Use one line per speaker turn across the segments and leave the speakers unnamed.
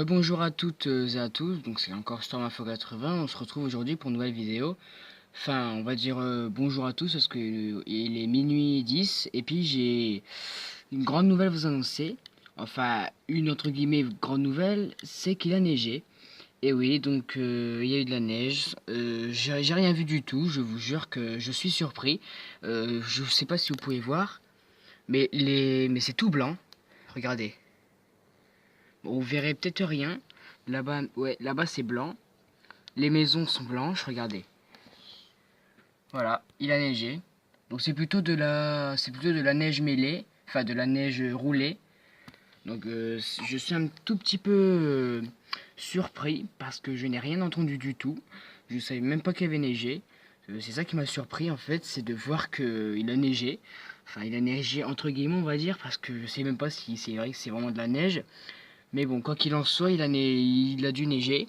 Rebonjour à toutes et à tous, donc c'est encore Storm Info 80, on se retrouve aujourd'hui pour une nouvelle vidéo. Enfin, on va dire bonjour à tous parce que il est minuit 10 et puis j'ai une grande nouvelle à vous annoncer. Enfin, une entre guillemets grande nouvelle, c'est qu'il a neigé. Et oui, donc il y a eu de la neige. J'ai rien vu du tout, je vous jure que je suis surpris. Je sais pas si vous pouvez voir, mais c'est tout blanc. Regardez. Bon, vous verrez peut-être rien. Là-bas, ouais, là-bas c'est blanc. Les maisons sont blanches, regardez. Voilà, il a neigé. Donc c'est plutôt de la neige mêlée, enfin de la neige roulée. Donc je suis un tout petit peu surpris parce que je n'ai rien entendu du tout. Je ne savais même pas qu'il avait neigé. C'est ça qui m'a surpris en fait, c'est de voir qu'il a neigé. Enfin, il a neigé entre guillemets, on va dire, parce que je sais même pas si c'est vrai que c'est vraiment de la neige. Mais bon, quoi qu'il en soit, il a dû neiger.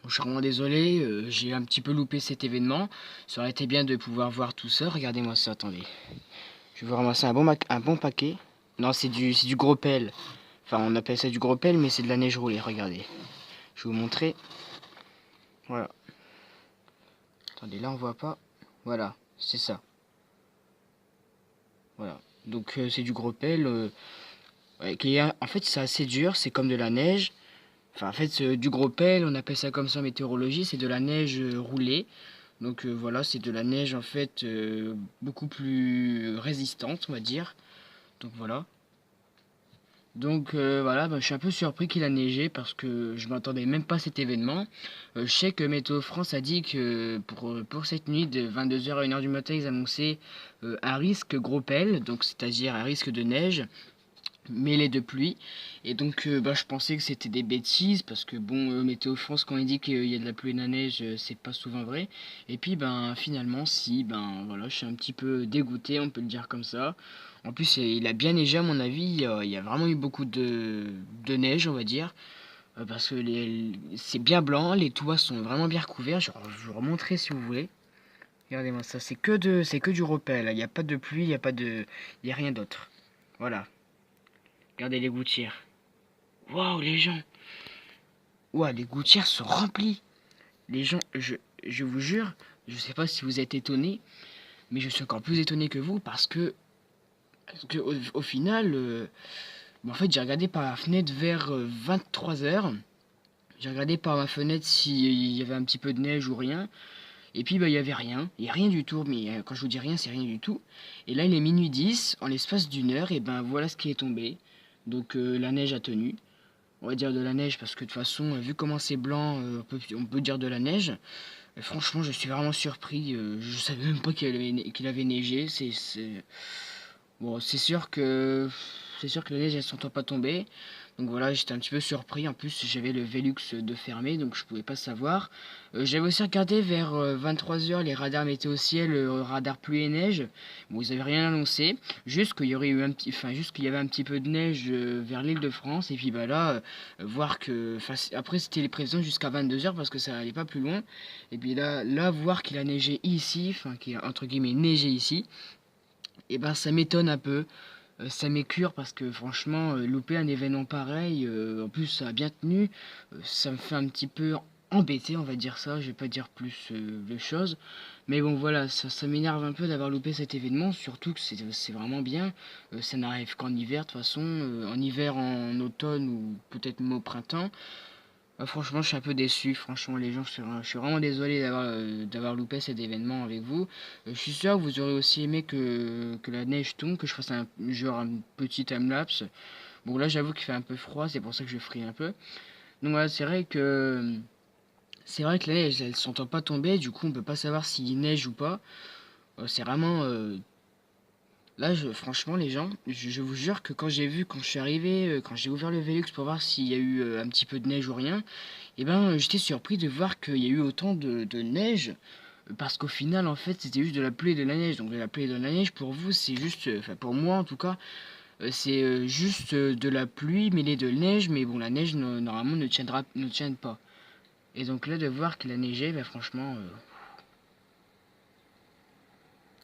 Je suis vraiment désolé, j'ai un petit peu loupé cet événement. Ça aurait été bien de pouvoir voir tout ça. Regardez-moi ça, attendez. Je vais ramasser un bon paquet. Non, c'est du gros pelle. Enfin, on appelle ça du gros pelle, mais c'est de la neige roulée. Regardez. Je vais vous montrer. Voilà. Attendez, là on voit pas. Voilà, c'est ça. Voilà. Donc c'est du gros pelle. Ouais, en fait, c'est assez dur. C'est comme de la neige. Enfin, en fait, c'est du gros pelle. On appelle ça comme ça en météorologie. C'est de la neige roulée. Donc voilà, c'est de la neige en fait beaucoup plus résistante, on va dire. Donc voilà. Donc voilà, je suis un peu surpris qu'il a neigé parce que je m'attendais même pas à cet événement. Je sais que Météo France a dit que pour cette nuit de 22 h à 1 h du matin, ils annonçaient un risque gros pelle, donc c'est-à-dire un risque de neige mêlé de pluie. Et donc je pensais que c'était des bêtises parce que bon, Météo France quand il dit qu'il y a de la pluie et de la neige, c'est pas souvent vrai. Et puis finalement si, voilà, je suis un petit peu dégoûté, on peut le dire comme ça. En plus il a bien neigé à mon avis, il y a vraiment eu beaucoup de neige, on va dire. Parce que c'est bien blanc, les toits sont vraiment bien recouverts. Je vais vous remontrer si vous voulez. Regardez-moi ça, c'est que du repel. Il n'y a pas de pluie, il y a rien d'autre. Voilà. Regardez les gouttières. Waouh, les gens. Waouh, les gouttières sont remplies. Les gens, je vous jure, je sais pas si vous êtes étonnés, mais je suis encore plus étonné que vous au final, en fait, j'ai regardé par la fenêtre vers 23 h. J'ai regardé par ma fenêtre s'il y avait un petit peu de neige ou rien. Et puis, il y avait rien. Il n'y a rien du tout. Mais quand je vous dis rien, c'est rien du tout. Et là, il est minuit 10. En l'espace d'une heure, et voilà ce qui est tombé. Donc, la neige a tenu. On va dire de la neige parce que de toute façon, vu comment c'est blanc, on peut dire de la neige. Franchement, je suis vraiment surpris. Je savais même pas qu'il avait neigé. Bon, c'est sûr que la neige elle s'entend pas tomber. Donc voilà, j'étais un petit peu surpris. En plus, j'avais le Velux de fermé, donc je pouvais pas savoir. J'avais aussi regardé vers 23 h les radars météo ciel, radar pluie et neige. Bon, ils avaient rien annoncé, juste qu'il y aurait eu juste qu'il y avait un petit peu de neige vers l'Île-de-France. Et puis là, voir que, après c'était les prévisions jusqu'à 22 h parce que ça allait pas plus loin. Et puis là, voir qu'il a neigé ici, enfin qu'il a entre guillemets neigé ici, et ça m'étonne un peu. Ça m'écure parce que franchement, louper un événement pareil, en plus ça a bien tenu, ça me fait un petit peu embêté, on va dire ça, je vais pas dire plus de choses. Mais bon voilà, ça m'énerve un peu d'avoir loupé cet événement, surtout que c'est vraiment bien. Ça n'arrive qu'en hiver de toute façon, en hiver, en automne ou peut-être même au printemps. Franchement, je suis un peu déçu. Franchement, les gens, je suis vraiment désolé d'avoir loupé cet événement avec vous. Je suis sûr que vous aurez aussi aimé que la neige tombe, que je fasse genre un petit timelapse. Bon, là, j'avoue qu'il fait un peu froid, c'est pour ça que je frise un peu. Donc voilà, c'est vrai que la neige, elle s'entend pas tomber, du coup, on peut pas savoir s'il neige ou pas. C'est vraiment là, franchement, les gens, je vous jure que quand je suis arrivé, quand j'ai ouvert le Velux pour voir s'il y a eu un petit peu de neige ou rien, j'étais surpris de voir qu'il y a eu autant de neige, parce qu'au final, en fait, c'était juste de la pluie et de la neige. Donc, de la pluie et de la neige, pour vous, c'est juste, enfin, pour moi en tout cas, c'est juste de la pluie mêlée de neige, mais bon, la neige, normalement, ne tient pas. Et donc là, de voir qu'il a neigé, franchement,